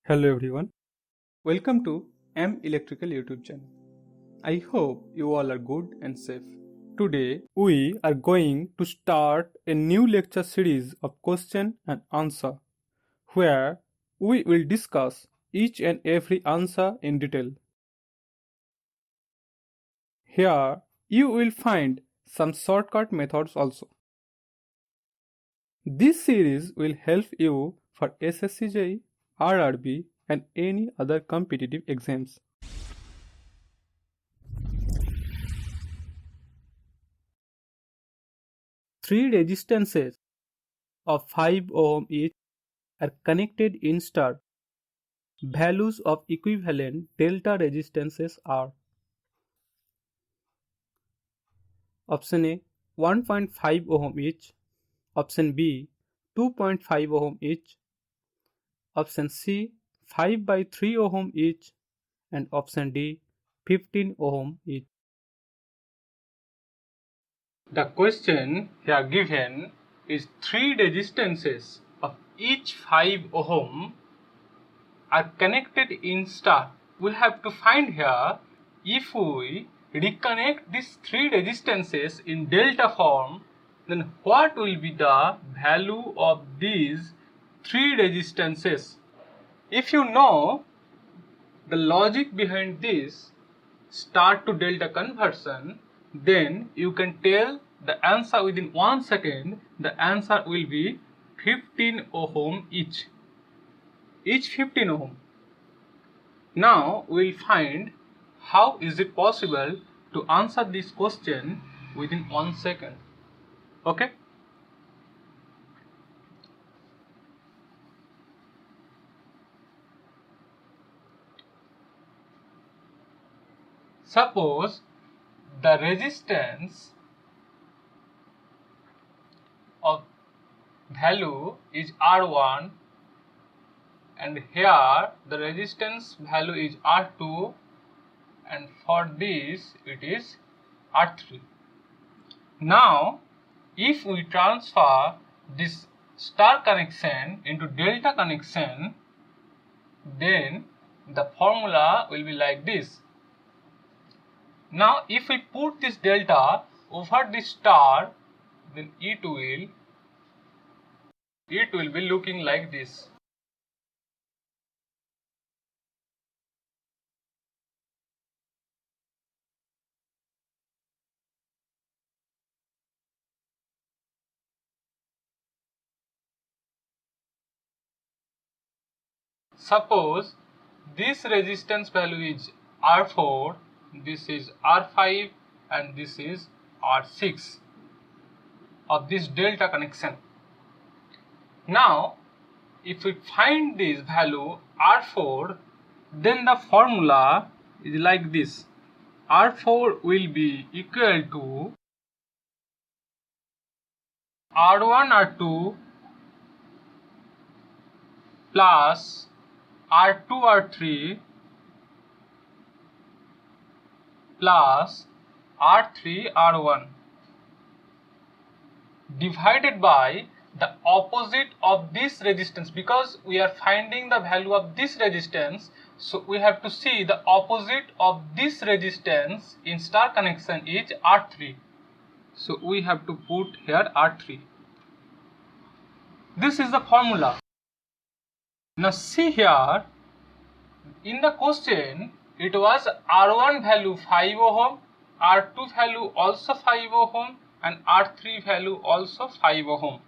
Hello everyone, welcome to M Electrical YouTube channel. I hope you all are good and safe. Today we are going to start a new lecture series of question and answer where we will discuss each and every answer in detail. Here you will find some shortcut methods also. This series will help you for SSC, RRB and any other competitive exams. Three resistances of 5 ohm each are connected in star. Values of equivalent delta resistances are: option A 1.5 ohm each, option B 2.5 ohm each, option C 5 by 3 ohm each, and option D 15 ohm each. The question here given is three resistances of each 5 ohm are connected in star. We have to find here if we reconnect these three resistances in delta form, then what will be the value of these three resistances. If you know the logic behind this star to delta conversion, then you can tell the answer within 1 second. The answer will be 15 ohm each 15 ohm. Now we'll find how is it possible to answer this question within 1 second. Okay? Suppose the resistance of value is R1 and here the resistance value is R2 and for this it is R3. Now if we transfer this star connection into delta connection, then the formula will be like this. Now if we put this delta over this star, then it will be looking like this. Suppose this resistance value is R4, this is R5 and this is R6 of this delta connection. Now if we find this value R4, then the formula is like this. R4 will be equal to R1 R2 plus R2 R3 plus R3 R1 divided by the opposite of this resistance, because we are finding the value of this resistance, so we have to see the opposite of this resistance in star connection is R3, so we have to put here R3. This is the formula. Now see here, in the question it was R1 value 5 ohm, R2 value also 5 ohm and R3 value also 5 ohm.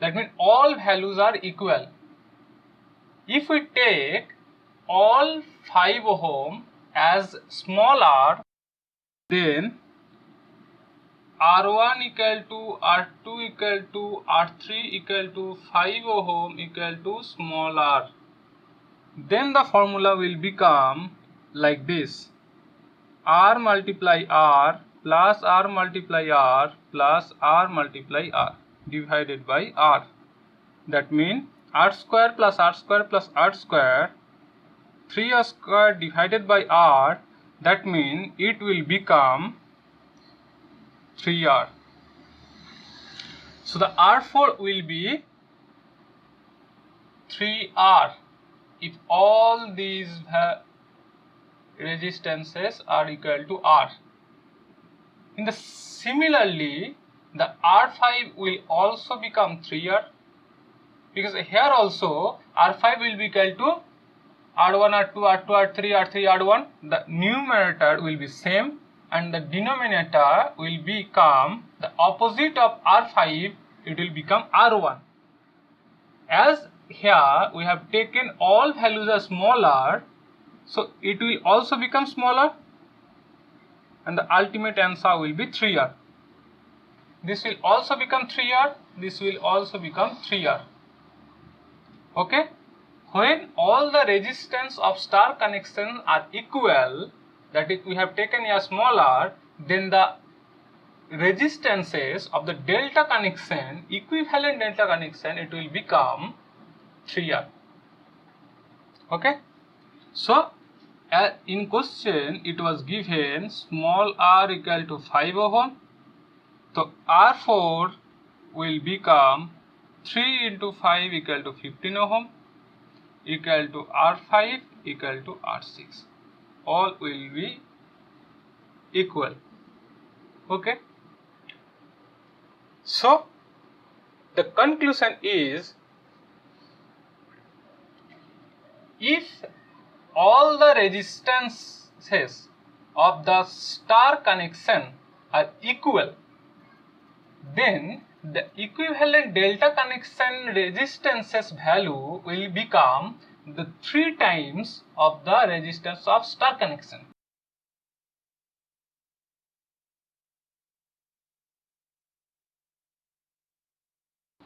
That means all values are equal. If we take all 5 ohm as small r, then R1 equal to R2 equal to R3 equal to 5 ohm equal to small r. Then the formula will become like this: R multiply R plus R multiply R plus R multiply R divided by R. That means R square plus R square plus R square, 3R square divided by R, that means it will become 3R. So the R4 will be 3R if all these resistances are equal to R. Similarly, the R5 will also become 3R, because here also R5 will be equal to R1, R2, R2, R3, R3, R1. The numerator will be same and the denominator will become the opposite of R5, it will become R1. As here we have taken all values as smaller, so it will also become smaller and the ultimate answer will be 3R. This will also become 3R, this will also become 3R. Okay? When all the resistance of star connection are equal, that is, we have taken a smaller, then the resistances of the delta connection, equivalent delta connection, it will become 3R. Okay? So, in question it was given small r equal to 5 ohm. So, R4 will become 3 into 5 equal to 15 ohm equal to R5 equal to R6. All will be equal. Okay. So, the conclusion is, if all the resistances of the star connection are equal, then the equivalent delta connection resistances value will become the 3 times of the resistance of star connection.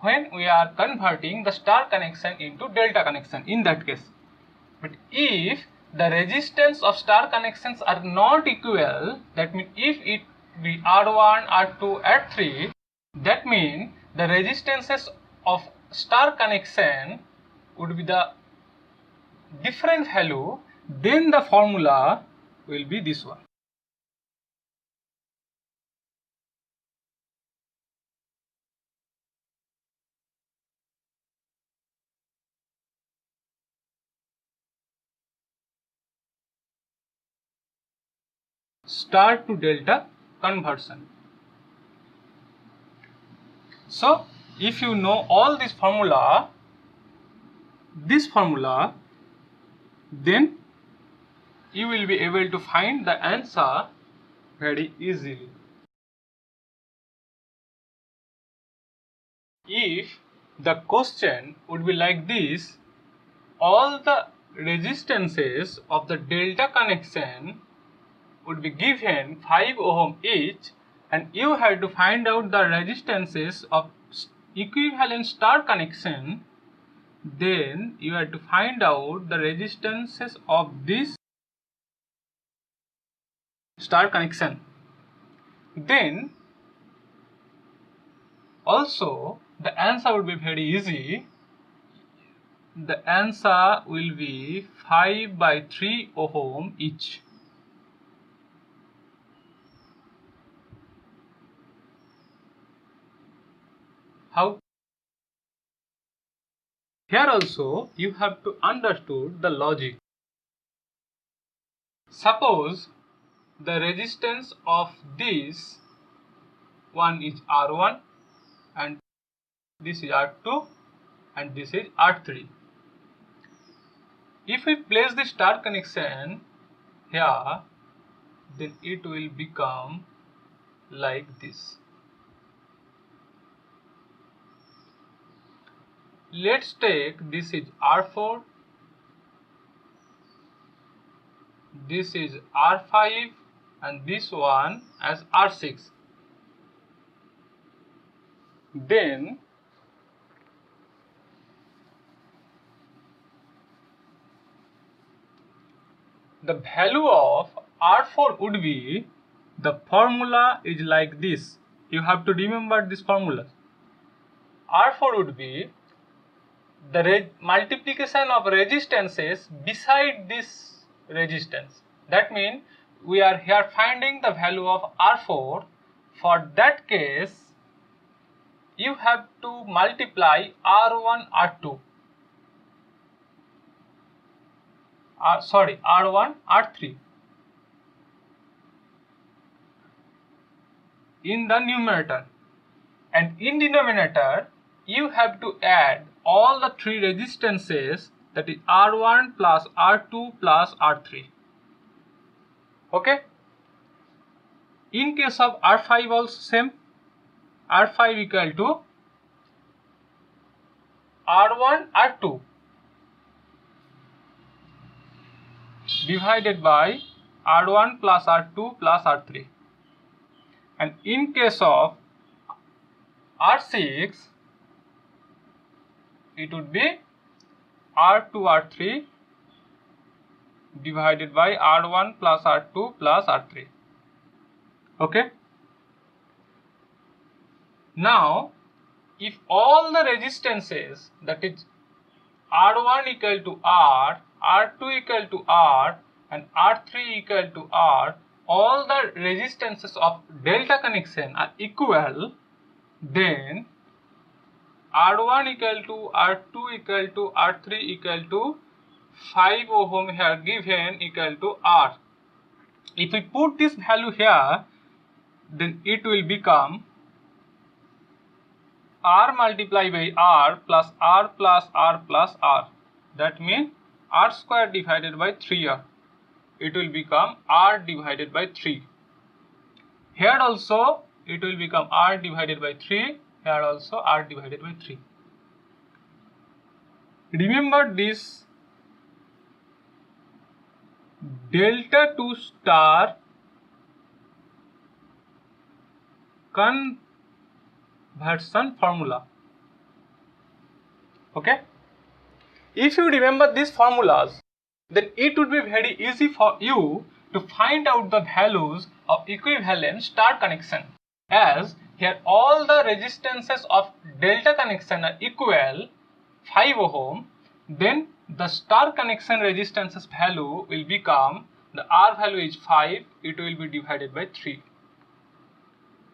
When we are converting the star connection into delta connection in that case. But if the resistance of star connections are not equal, that means if it be R1, R2, R3, that means the resistances of star connection would be the different value, then the formula will be this one. Star to delta conversion. So, if you know all this formula, then you will be able to find the answer very easily. If the question would be like this, all the resistances of the delta connection would be given 5 ohm each, and you have to find out the resistances of equivalent star connection, then you have to find out the resistances of this star connection. Then also the answer would be very easy. The answer will be 5 by 3 ohm each. How? Here also you have to understood the logic. Suppose the resistance of this one is R1 and this is R2 and this is R3. If we place the star connection here, then it will become like this. Let's take this is R4, this is R5 and this one as R6. Then the value of R4 would be, the formula is like this. You have to remember this formula. R4 would be the multiplication of resistances beside this resistance. That means we are here finding the value of R4. For that case, you have to multiply R1, R2. R1, R3 in the numerator, and in denominator you have to add all the three resistances, that is R1 plus R2 plus R3. Okay. In case of R5 also same. R5 equal to R1 R2 divided by R1 plus R2 plus R3. And in case of R6, it would be R2 R3 divided by R1 plus R2 plus R3. Okay. Now, if all the resistances, that is R1 equal to R, R2 equal to R, and R3 equal to R, all the resistances of delta connection are equal, then R1 equal to R2 equal to R3 equal to 5 ohm here given equal to R. If we put this value here, then it will become R multiplied by R plus R plus R plus R. That means R square divided by 3R. It will become R divided by 3. Here also it will become R divided by 3. Here also R divided by 3. Remember this delta to star conversion formula. Okay. If you remember these formulas, then it would be very easy for you to find out the values of equivalent star connection, as here all the resistances of delta connection are equal 5 ohm, then the star connection resistances value will become, the R value is 5, it will be divided by 3.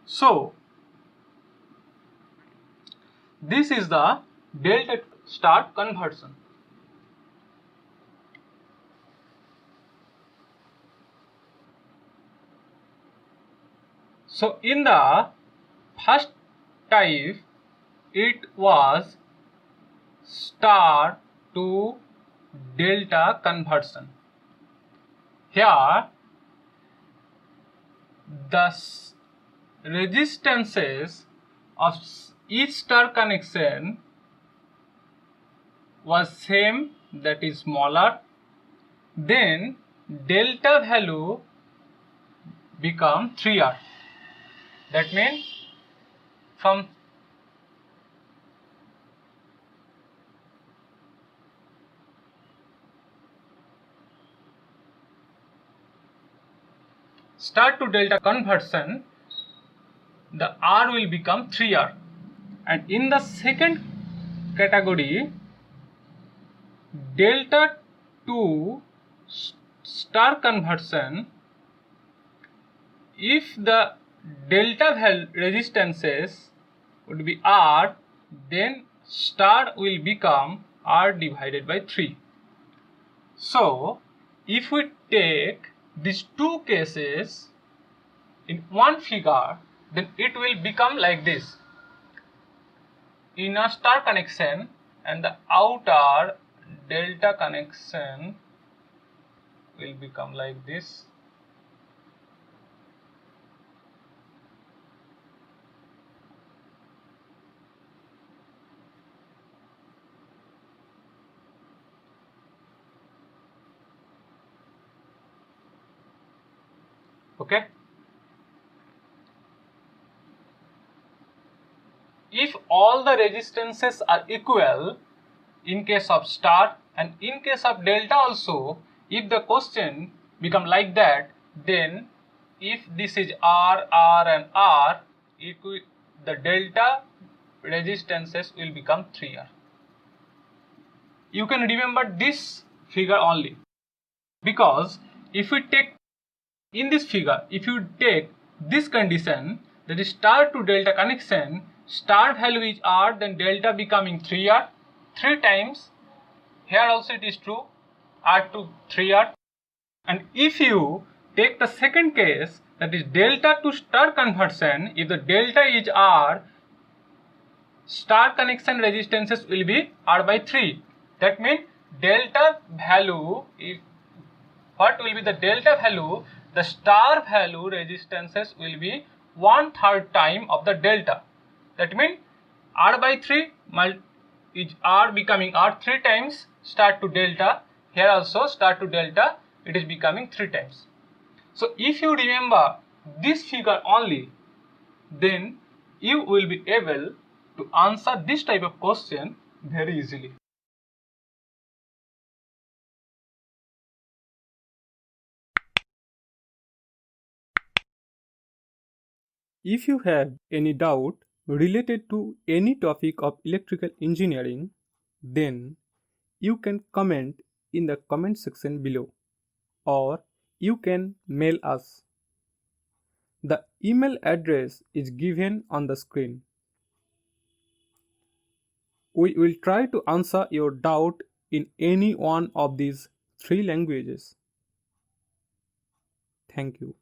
So this is the delta star conversion. So in the first type, it was star to delta conversion. Here the resistances of each star connection was same, that is smaller, then delta value become 3R. That means from star to delta conversion, the R will become 3R. And in the second category, delta to star conversion, if the delta resistances would be R, then star will become R divided by 3. So if we take these two cases in one figure, then it will become like this: inner star connection and the outer delta connection will become like this. Okay. If all the resistances are equal in case of star and in case of delta also, if the question become like that, then if this is R, R and R, the delta resistances will become 3R. You can remember this figure only, because if we take in this figure, if you take this condition, that is star to delta connection, star value is R, then delta becoming 3R, 3 times. Here also it is true, R to 3R. And if you take the second case, that is delta to star conversion, if the delta is R, star connection resistances will be R by 3. That means delta value, what will be the delta value? The star value resistances will be 1/3 time of the delta. That means R by 3 is R becoming R 3 times star to delta. Here also star to delta, it is becoming 3 times. So if you remember this figure only, then you will be able to answer this type of question very easily. If you have any doubt related to any topic of electrical engineering, then you can comment in the comment section below, or you can mail us. The email address is given on the screen. We will try to answer your doubt in any one of these 3 languages. Thank you.